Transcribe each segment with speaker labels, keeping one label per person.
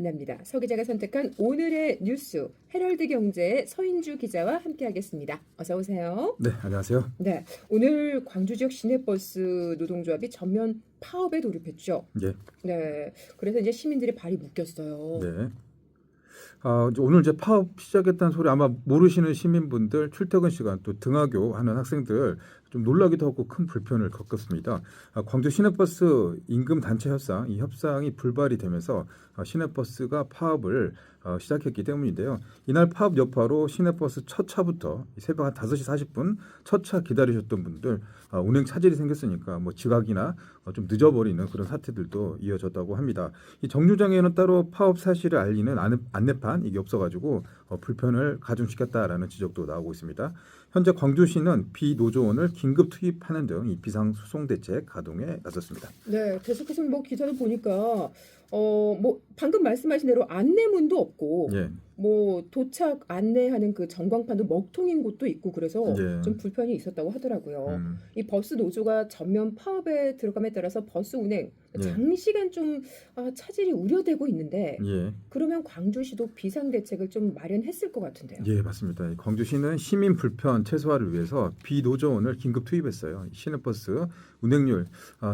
Speaker 1: 만납니다. 서 기자가 선택한 오늘의 뉴스 헤럴드 경제의 서인주 기자와 함께하겠습니다. 어서 오세요.
Speaker 2: 네, 안녕하세요.
Speaker 1: 네, 오늘 광주 지역 시내버스 노동조합이 전면 파업에 돌입했죠.
Speaker 2: 예,
Speaker 1: 네, 그래서 이제 시민들이 발이 묶였어요.
Speaker 2: 네. 이제 오늘 이제 파업 시작했다는 소리 아마 모르시는 시민분들 출퇴근 시간 또 등하교 하는 학생들 좀 놀라기도 하고 큰 불편을 겪었습니다. 광주 시내버스 임금 단체 협상 이 협상이 불발이 되면서 시내버스가 파업을 시작했기 때문인데요. 이날 파업 여파로 시내버스 첫 차부터 새벽 한 5시 40분 첫 차 기다리셨던 분들 운행 차질이 생겼으니까 뭐 지각이나 좀 늦어버리는 그런 사태들도 이어졌다고 합니다. 이 정류장에는 따로 파업 사실을 알리는 안내판 이게 없어가지고 불편을 가중시켰다라는 지적도 나오고 있습니다. 현재 광주시는 비노조원을 긴급 투입하는 등 이 비상소송 대책 가동에 나섰습니다.
Speaker 1: 네, 계속해서 뭐 기사를 보니까 뭐 방금 말씀하신 대로 안내문도 없고
Speaker 2: 예,
Speaker 1: 뭐 도착 안내하는 그 전광판도 먹통인 곳도 있고 그래서
Speaker 2: 예.
Speaker 1: 좀 불편이 있었다고 하더라고요.
Speaker 2: 음,
Speaker 1: 이 버스 노조가 전면 파업에 들어감에 따라서 버스 운행
Speaker 2: 예.
Speaker 1: 장시간 좀 차질이 우려되고 있는데
Speaker 2: 예.
Speaker 1: 그러면 광주시도 비상 대책을 좀 마련했을 것 같은데요.
Speaker 2: 예, 맞습니다. 광주시는 시민 불편 최소화를 위해서 비노조원을 긴급 투입했어요. 시내버스 운행률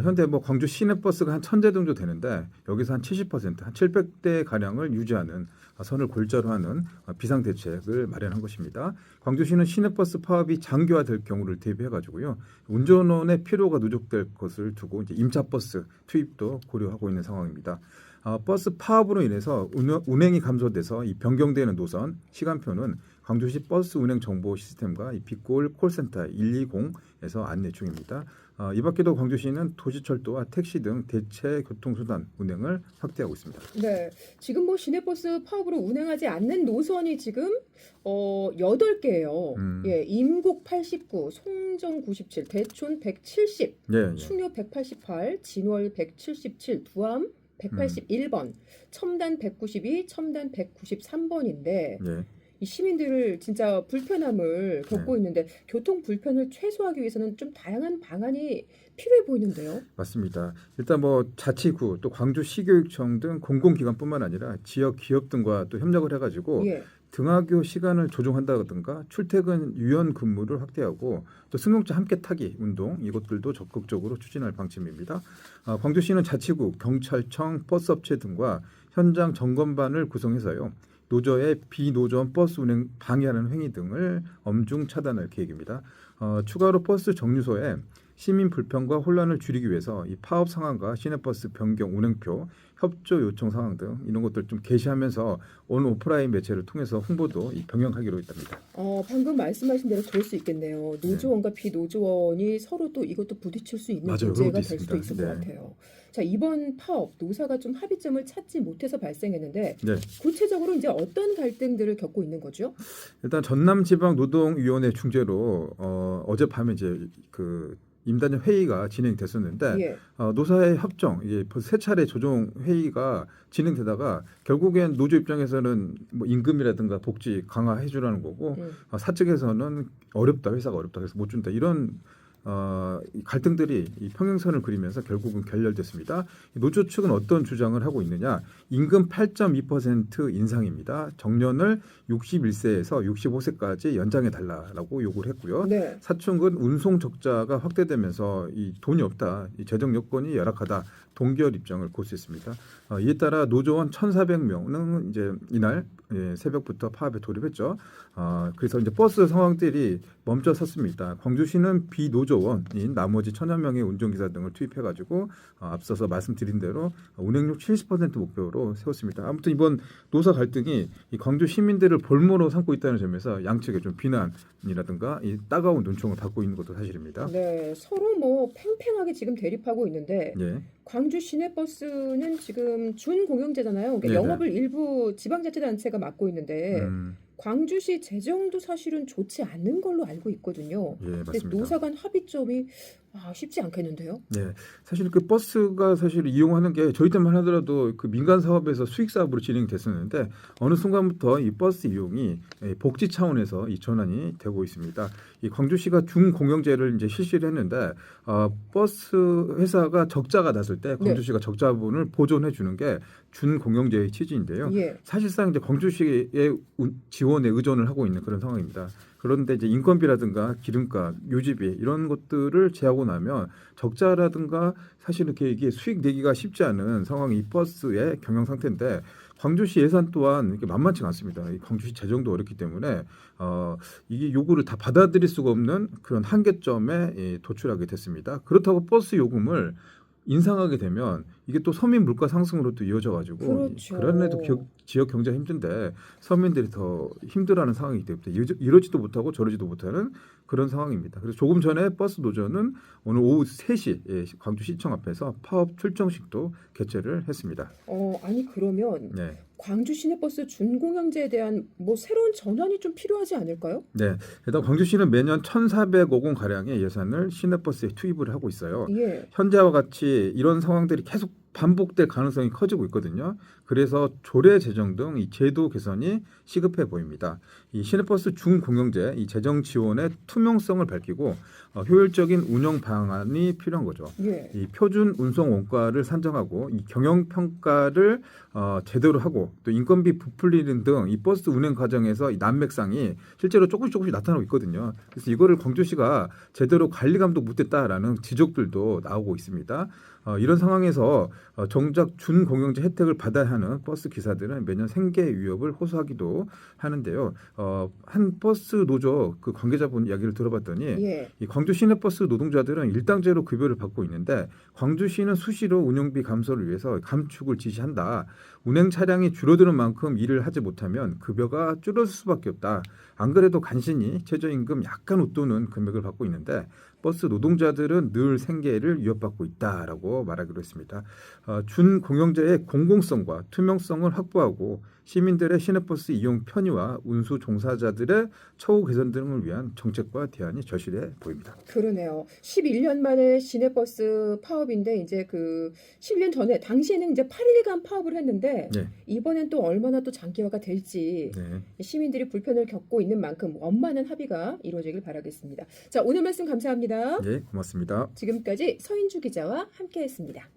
Speaker 2: 현재 뭐 광주 시내버스가 한 1,000대 정도 되는데 여기서 한 70%, 한 700대 가량을 유지하는 선을 골자로 하는 비상 대책을 마련한 것입니다. 광주시는 시내버스 파업이 장기화될 경우를 대비해가지고요 운전원의 필요가 누적될 것을 두고 이제 임차버스 투입도 고려하고 있는 상황입니다. 버스 파업으로 인해서 운행이 감소돼서 이 변경되는 노선 시간표는 광주시 버스 운행 정보 시스템과 이 빅골 콜센터 120에서 안내 중입니다. 이 밖에도 광주시는 도시철도와 택시 등 대체 교통수단 운행을 확대하고 있습니다.
Speaker 1: 네, 지금 뭐 시내버스 파업으로 운행하지 않는 노선이 지금 8개예요. 예, 임곡 89, 송정 97, 대촌 170,
Speaker 2: 예,
Speaker 1: 충료 188, 진월 177, 두암 181번, 첨단 192, 첨단 193번인데
Speaker 2: 예.
Speaker 1: 이 시민들을 진짜 불편함을 겪고 있는데 교통 불편을 최소화하기 위해서는 좀 다양한 방안이 필요해 보이는데요.
Speaker 2: 맞습니다. 일단 뭐 자치구 또 광주시교육청 등 공공기관뿐만 아니라 지역 기업 등과 또 협력을 해가지고
Speaker 1: 예.
Speaker 2: 등하교 시간을 조정한다든가 출퇴근 유연 근무를 확대하고 또 승용차 함께 타기 운동 이것들도 적극적으로 추진할 방침입니다. 광주시는 자치구, 경찰청, 버스업체 등과 현장 점검반을 구성해서요. 노조의 비노조원 버스 운행 방해하는 행위 등을 엄중 차단할 계획입니다. 추가로 버스 정류소에 시민 불편과 혼란을 줄이기 위해서 이 파업 상황과 시내버스 변경 운행표, 협조 요청 상황 등 이런 것들 좀 게시하면서 온 오프라인 매체를 통해서 홍보도 병행하기로 했답니다.
Speaker 1: 방금 말씀하신 대로 그럴 수 있겠네요. 노조원과 비노조원이 서로 또 이것도 부딪힐 수 있는
Speaker 2: 맞아요.
Speaker 1: 문제가
Speaker 2: 그런 것도
Speaker 1: 될 수도
Speaker 2: 있습니다.
Speaker 1: 있을 것
Speaker 2: 네.
Speaker 1: 같아요. 자, 이번 파업 노사가 좀 합의점을 찾지 못해서 발생했는데
Speaker 2: 네.
Speaker 1: 구체적으로 이제 어떤 갈등들을 겪고 있는 거죠?
Speaker 2: 일단 전남지방노동위원회 중재로 어젯밤에 이제 그 임단협 회의가 진행됐었는데
Speaker 1: 예.
Speaker 2: 노사의 협정 이게 벌써 세 차례 조정 회의가 진행되다가 결국엔 노조 입장에서는 뭐 임금이라든가 복지 강화해 주라는 거고 사측에서는 어렵다 회사가 어렵다 그래서 못 준다 이런 이 갈등들이 이 평행선을 그리면서 결국은 결렬됐습니다. 노조 측은 어떤 주장을 하고 있느냐? 임금 8.2% 인상입니다. 정년을 61세에서 65세까지 연장해 달라라고 요구를 했고요.
Speaker 1: 네.
Speaker 2: 사측은 운송 적자가 확대되면서 이 돈이 없다, 이 재정 여건이 열악하다 동결 입장을 고수했습니다. 이에 따라 노조원 1,400명은 이제 이날 새벽부터 파업에 돌입했죠. 그래서 이제 버스 상황들이 멈춰 섰습니다. 광주시는 비노조원인 나머지 1,000여 명의 운전기사 등을 투입해가지고 앞서서 말씀드린 대로 운행률 70% 목표로 세웠습니다. 아무튼 이번 노사 갈등이 이 광주 시민들을 볼모로 삼고 있다는 점에서 양측의 좀 비난이라든가 이 따가운 눈총을 받고 있는 것도 사실입니다.
Speaker 1: 네, 서로 뭐 팽팽하게 지금 대립하고 있는데
Speaker 2: 예.
Speaker 1: 광주 시내버스는 지금 준공영제잖아요. 그러니까
Speaker 2: 네네.
Speaker 1: 영업을 일부 지방자치단체가 맡고 있는데 광주시 재정도 사실은 좋지 않은 걸로 알고 있거든요.
Speaker 2: 예,
Speaker 1: 근데
Speaker 2: 맞습니다.
Speaker 1: 노사 간 합의점이 쉽지 않겠는데요?
Speaker 2: 네, 사실 그 버스가 사실 이용하는 게 저희 때만 하더라도 그 민간 사업에서 수익 사업으로 진행됐었는데 어느 순간부터 이 버스 이용이 복지 차원에서 이 전환이 되고 있습니다. 이 광주시가 중공영제를 이제 실시를 했는데 버스 회사가 적자가 났을 때
Speaker 1: 네.
Speaker 2: 광주시가 적자분을 보존해 주는 게 준공영제의 취지인데요.
Speaker 1: 예.
Speaker 2: 사실상 이제 광주시의 지원에 의존을 하고 있는 그런 상황입니다. 그런데 이제 인건비라든가 기름값, 유지비 이런 것들을 제하고 나면 적자라든가 사실 이렇게 이게 수익 내기가 쉽지 않은 상황이 이 버스의 경영 상태인데 광주시 예산 또한 이렇게 만만치 않습니다. 이 광주시 재정도 어렵기 때문에 이게 요구를 다 받아들일 수가 없는 그런 한계점에 도출하게 됐습니다. 그렇다고 버스 요금을 인상하게 되면 이게 또 서민 물가 상승으로 또 이어져 가지고
Speaker 1: 그렇죠.
Speaker 2: 그런 해도 지역 경제가 힘든데 서민들이 더 힘들어하는 상황이기 때문에 이러지도 못하고 저러지도 못하는 그런 상황입니다. 그래서 조금 전에 버스 노조는 오늘 오후 3시 광주시청 앞에서 파업 출정식도 개최를 했습니다.
Speaker 1: 아니 그러면
Speaker 2: 네.
Speaker 1: 광주 시내버스 준공영제에 대한 뭐 새로운 전환이 좀 필요하지 않을까요?
Speaker 2: 네. 게다가 광주시는 매년 1,400억 원 가량의 예산을 시내버스에 투입을 하고 있어요.
Speaker 1: 예.
Speaker 2: 현재와 같이 이런 상황들이 계속 반복될 가능성이 커지고 있거든요. 그래서 조례 제정 등 이 제도 개선이 시급해 보입니다. 이 시내버스 중공영제 이 재정 지원의 투명성을 밝히고 효율적인 운영 방안이 필요한 거죠.
Speaker 1: 예.
Speaker 2: 이 표준 운송 원가를 산정하고 이 경영 평가를 제대로 하고 또 인건비 부풀리는 등 이 버스 운행 과정에서 이 난맥상이 실제로 조금씩 나타나고 있거든요. 그래서 이거를 광주시가 제대로 관리 감독 못했다라는 지적들도 나오고 있습니다. 이런 상황에서 정작 준공영제 혜택을 받아야 하는 버스 기사들은 매년 생계 위협을 호소하기도 하는데요. 한 버스 노조 그 관계자분 이야기를 들어봤더니
Speaker 1: 예.
Speaker 2: 이 광주 시내버스 노동자들은 일당제로 급여를 받고 있는데 광주시는 수시로 운영비 감소를 위해서 감축을 지시한다. 운행 차량이 줄어드는 만큼 일을 하지 못하면 급여가 줄어들 수밖에 없다. 안 그래도 간신히 최저임금 약간 웃도는 금액을 받고 있는데 버스 노동자들은 늘 생계를 위협받고 있다라고 말하기로 했습니다. 준공영제의 공공성과 투명성을 확보하고 시민들의 시내버스 이용 편의와 운수 종사자들의 처우 개선 등을 위한 정책과 대안이 절실해 보입니다.
Speaker 1: 그러네요. 11년 만에 시내버스 파업인데 이제 그 11년 전에 당시에는 이제 8일간 파업을 했는데
Speaker 2: 네.
Speaker 1: 이번엔 또 얼마나 또 장기화가 될지
Speaker 2: 네.
Speaker 1: 시민들이 불편을 겪고 있는 만큼 원만한 합의가 이루어지길 바라겠습니다. 자, 오늘 말씀 감사합니다.
Speaker 2: 네, 고맙습니다.
Speaker 1: 지금까지 서인주 기자와 함께했습니다.